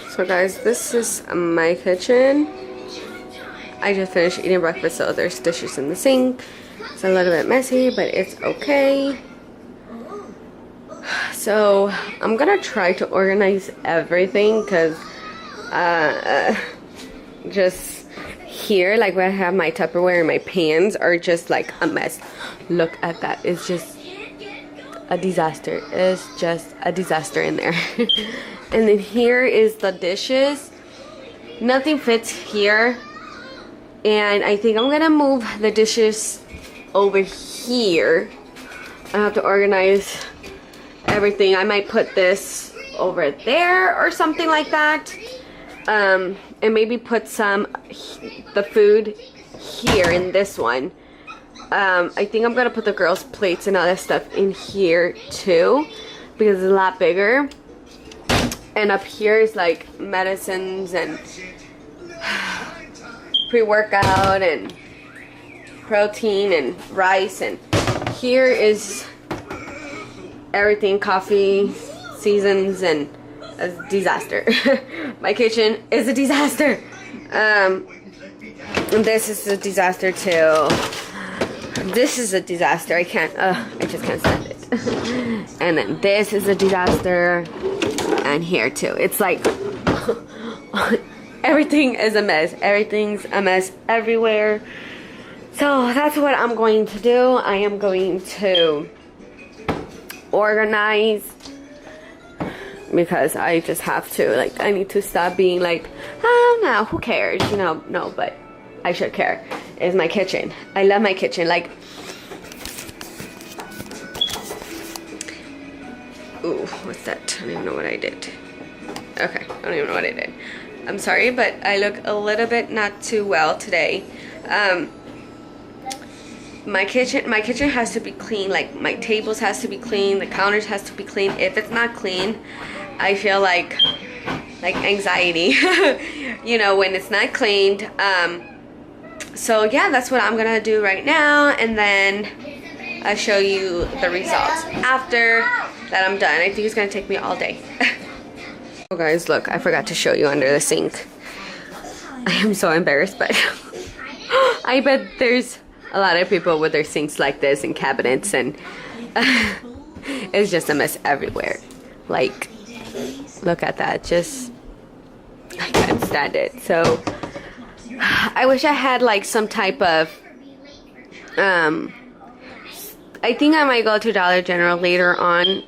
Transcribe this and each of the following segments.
So guys, this is my kitchen. I just finished eating breakfast, so there's dishes in the sink. It's a little bit messy, but it's okay. So I'm gonna try to organize everything because just here, like where I have my Tupperware and my pans are just like a mess. Look at that. It's just a disaster. It's just a disaster in there. And then here is the dishes. Nothing fits here. And I think I'm gonna move the dishes over here. I have to organize everything. I might put this over there or something like that. And maybe put the food here in this one. I think I'm gonna put the girls' plates and all that stuff in here too, because it's a lot bigger. And up here is like medicines and pre-workout and protein and rice, and here is everything, coffee, seasons, and a disaster. My kitchen is a disaster. And this is a disaster too. This is a disaster. I just can't stand it. And then this is a disaster. And here too. It's like everything is a mess. Everything's a mess everywhere. So that's what I'm going to do. I am going to organize, because I just have to. Like, I need to stop being like, oh no, who cares? You know, no, but I should care. It's my kitchen. I love my kitchen. Like, ooh, what's that? I don't even know what I did. Okay, I don't even know what I did. I'm sorry, but I look a little bit not too well today. My kitchen has to be clean. Like, my tables has to be clean. The counters has to be clean. If it's not clean, I feel like anxiety. You know, when it's not cleaned. So yeah, that's what I'm gonna do right now, and then I'll show you the results after that I'm done. I think it's gonna take me all day. Oh guys, look, I forgot to show you under the sink. I am so embarrassed, but I bet there's a lot of people with their sinks like this and cabinets, and it's just a mess everywhere. Like, look at that. Just, I can't stand it. So I wish I had like some type of I think I might go to Dollar General later on,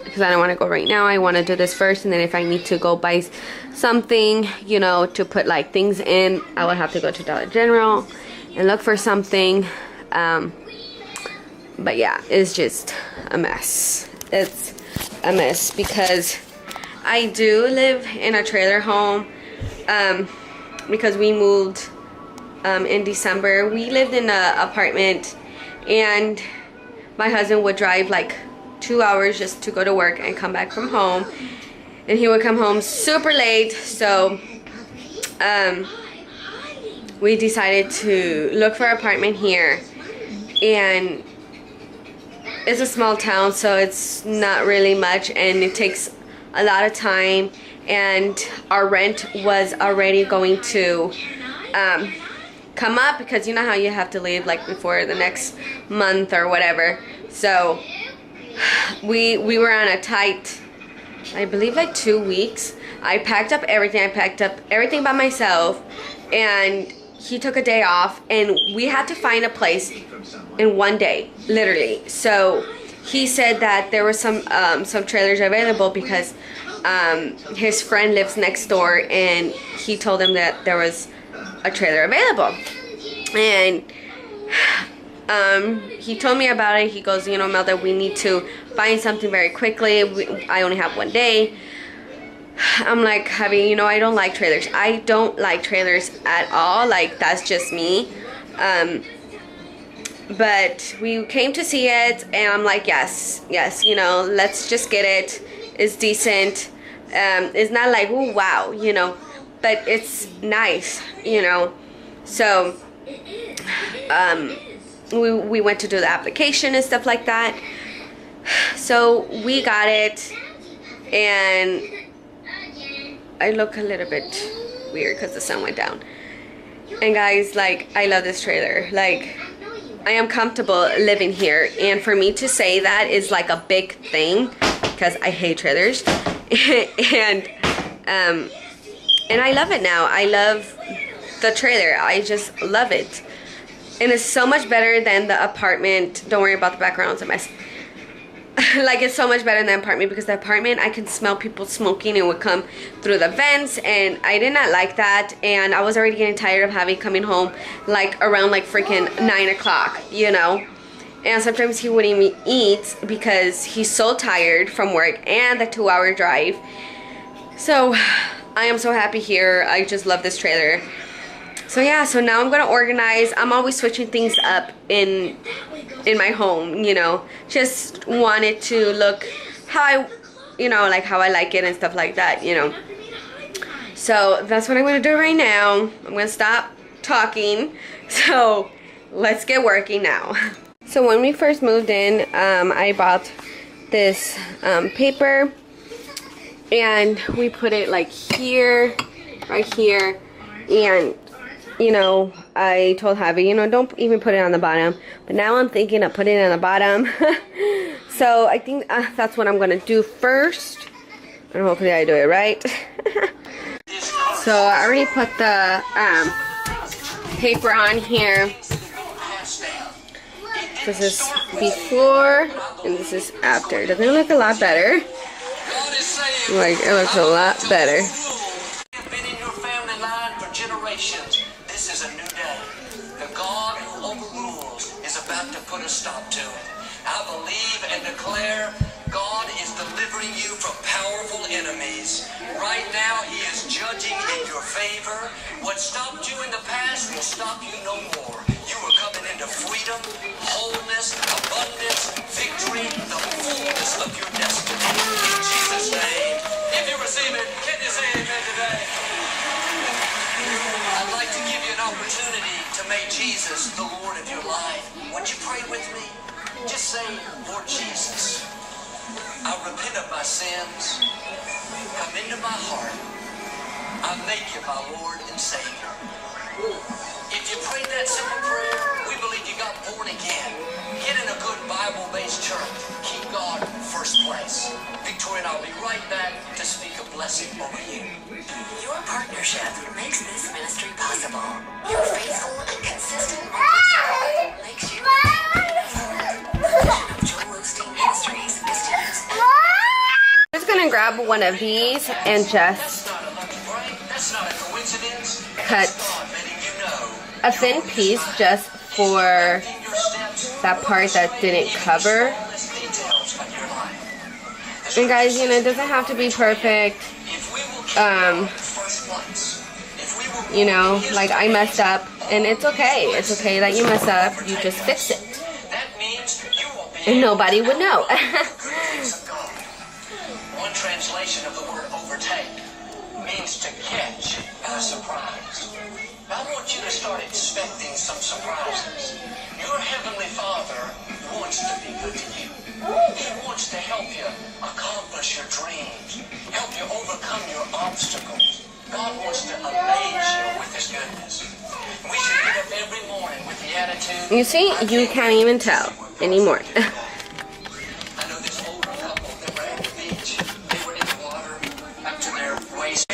because I don't want to go right now. I want to do this first, and then if I need to go buy something, you know, to put like things in, I will have to go to Dollar General and look for something. But yeah, it's just a mess. It's a mess because I do live in a trailer home, because we moved in December. We lived in an apartment, and my husband would drive like 2 hours just to go to work and come back from home, and he would come home super late. So we decided to look for an apartment here, and it's a small town, so it's not really much, and it takes a lot of time, and our rent was already going to come up, because you know how you have to leave like before the next month or whatever. So we were on a tight, I believe, like 2 weeks. I packed up everything. I packed up everything by myself, and he took a day off, and we had to find a place in one day, literally. So he said that there were some trailers available, because his friend lives next door, and he told him that there was a trailer available. And he told me about it. He goes, you know, Melda, we need to find something very quickly. I only have 1 day. I'm like, Javi, you know, I don't like trailers. I don't like trailers at all. Like, that's just me. But we came to see it, and I'm like, yes, you know, let's just get it. It's decent. It's not like, ooh, wow, you know, but it's nice, you know. So we went to do the application and stuff like that. So we got it, and I look a little bit weird because the sun went down. And guys, like, I love this trailer. Like, I am comfortable living here, and for me to say that is like a big thing because I hate trailers. and I love it now. I love the trailer. I just love it. And it's so much better than the apartment. Don't worry about the background's a mess. Like, it's so much better than the apartment, because the apartment, I can smell people smoking. It would come through the vents, and I did not like that. And I was already getting tired of having coming home like around like freaking 9 o'clock, you know. And sometimes he wouldn't even eat because he's so tired from work and the 2-hour drive. So I am so happy here. I just love this trailer. So yeah, so now I'm gonna organize. I'm always switching things up in my home, you know. Just want it to look how I, you know, like how I like it and stuff like that, you know. So that's what I'm gonna do right now. I'm gonna stop talking. So let's get working now. So when we first moved in, I bought this paper, and we put it like here, right here, and you know, I told Javi, you know, don't even put it on the bottom. But now I'm thinking of putting it on the bottom. So I think that's what I'm going to do first. And hopefully I do it right. So I already put the paper on here. This is before and this is after. Doesn't it look a lot better? Like, it looks a lot better. This is a new day. The God who overrules is about to put a stop to it. I believe and declare God is delivering you from powerful enemies. Right now, He is judging in your favor. What stopped you in the past will stop you no more. You are coming into freedom, wholeness, abundance, victory, the fullness of your destiny. In Jesus' name. If you receive it, can you say amen today? I'd like to give you an opportunity to make Jesus the Lord of your life. Would you pray with me? Just say, Lord Jesus, I repent of my sins. Come into my heart. I make you my Lord and Savior. If you prayed that simple prayer, we believe you got born again. Get in a good Bible-based church. Keep God first place. Victoria and I'll be right back to speak a blessing over you. Your partnership makes this ministry possible. Your faithful and consistent support makes you the vision of Joel Osteen Ministries is to use. I'm just gonna grab one of these and just cut a thin piece just for that part that didn't cover. And guys, you know, it doesn't have to be perfect. You know, like I messed up, and it's okay. It's okay that you mess up. You just fix it. And nobody would know. One translation of the word overtake means to catch by surprise. I want you to start expecting some surprises. Your Heavenly Father wants to be good to you. He wants to help you accomplish your dreams, help you overcome your obstacles. God wants to amaze you with His goodness. We should get up every morning with the attitude. You see, you can't even tell anymore. I know this older couple that were at the beach. They were in the water up to their waist.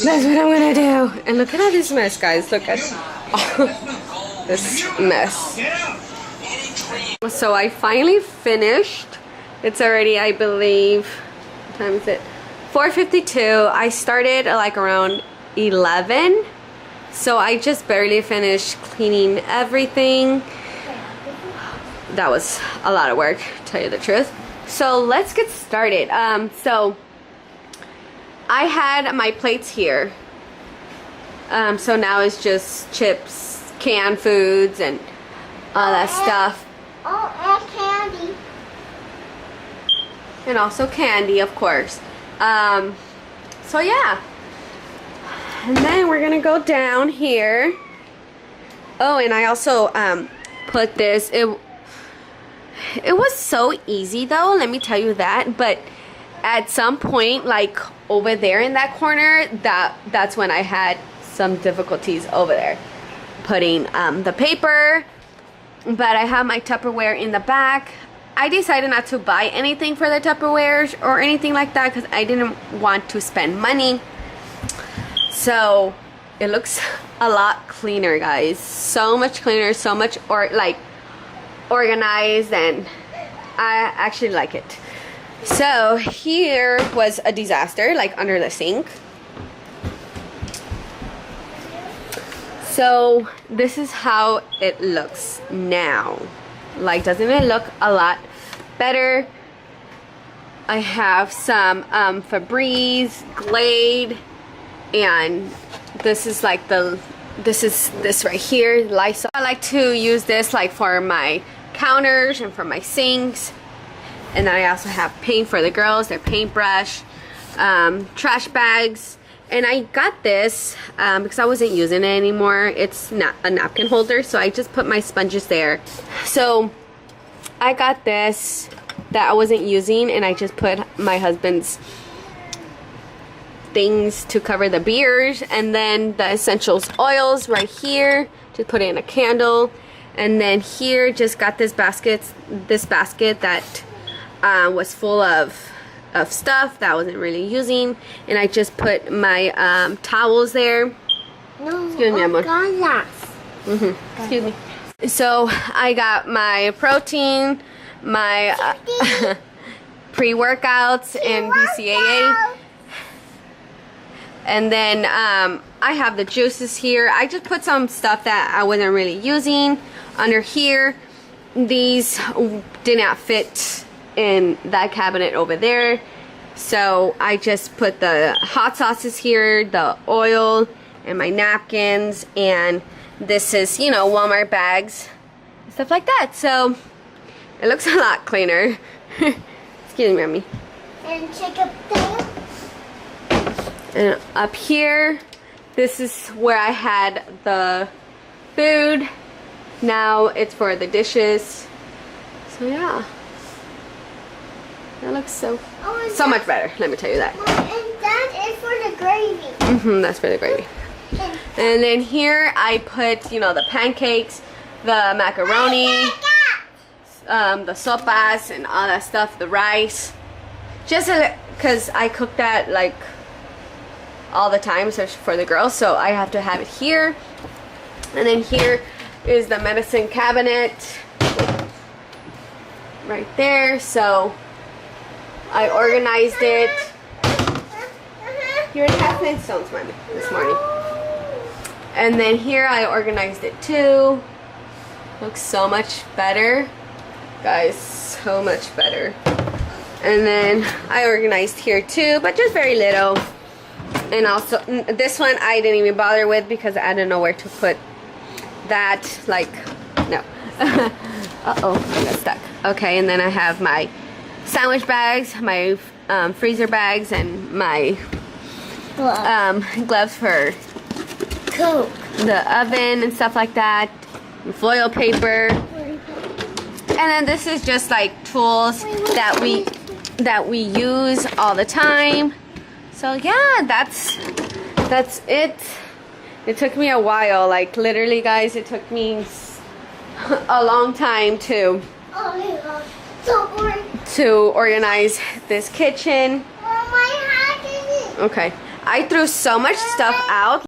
That's what I'm gonna do. And look at all this mess, guys. Look at this mess. So I finally finished. It's already, I believe, what time is it? 4:52. I started like around 11. So I just barely finished cleaning everything. That was a lot of work, to tell you the truth. So let's get started. So I had my plates here. So now it's just chips, canned foods, and all that stuff. Oh, and candy. And also candy, of course. So yeah. And then we're gonna go down here. Oh, and I also put this. It was so easy though, let me tell you that. But at some point, like over there in that corner, that's when I had some difficulties over there putting the paper. But I have my Tupperware in the back. I decided not to buy anything for the Tupperwares or anything like that because I didn't want to spend money. So it looks a lot cleaner, guys. So much cleaner, so much organized, and I actually like it. So here was a disaster, like under the sink. So this is how it looks now. Like, doesn't it look a lot better? I have some Febreze, Glade, and this is like this right here, Lysol. I like to use this like for my counters and for my sinks. And then I also have paint for the girls, their paintbrush, trash bags. And I got this because I wasn't using it anymore. It's not a napkin holder, so I just put my sponges there. So I got this that I wasn't using, and I just put my husband's things to cover the beers, and then the essentials oils right here. Just put it in a candle, and then here just got this basket that was full of stuff that I wasn't really using, and I just put my towels there. No, Excuse me, amor. Galas. Excuse me. So I got my protein, my pre-workouts, and BCAA, and then I have the juices here. I just put some stuff that I wasn't really using under here. These did not fit in that cabinet over there, so I just put the hot sauces here, the oil, and my napkins, and this is, you know, Walmart bags, stuff like that. So it looks a lot cleaner. Excuse me, mommy. And chicken tail. And up here, this is where I had the food. Now it's for the dishes. So yeah. That looks so much better, let me tell you that. And that is for the gravy. That's for the gravy. And then here I put, you know, the pancakes, the macaroni, the sopas and all that stuff, the rice. Just because I cook that like all the time, especially for the girls, so I have to have it here. And then here is the medicine cabinet right there. So I organized it. You already have Flintstones, mommy, this morning. And then here I organized it too. Looks so much better. Guys, so much better. And then I organized here too, but just very little. And also, this one I didn't even bother with because I didn't know where to put that. Like, no. Uh-oh, I got stuck. Okay, and then I have my sandwich bags, my freezer bags, and my gloves for Coke. the oven and stuff like that, and foil paper. And then this is just like tools that we use all the time. So yeah, that's it. It took me a while, like literally, guys, it took me a long time to Oh my god, so boring. to organize this kitchen. Oh my god. Okay, I threw so much stuff out.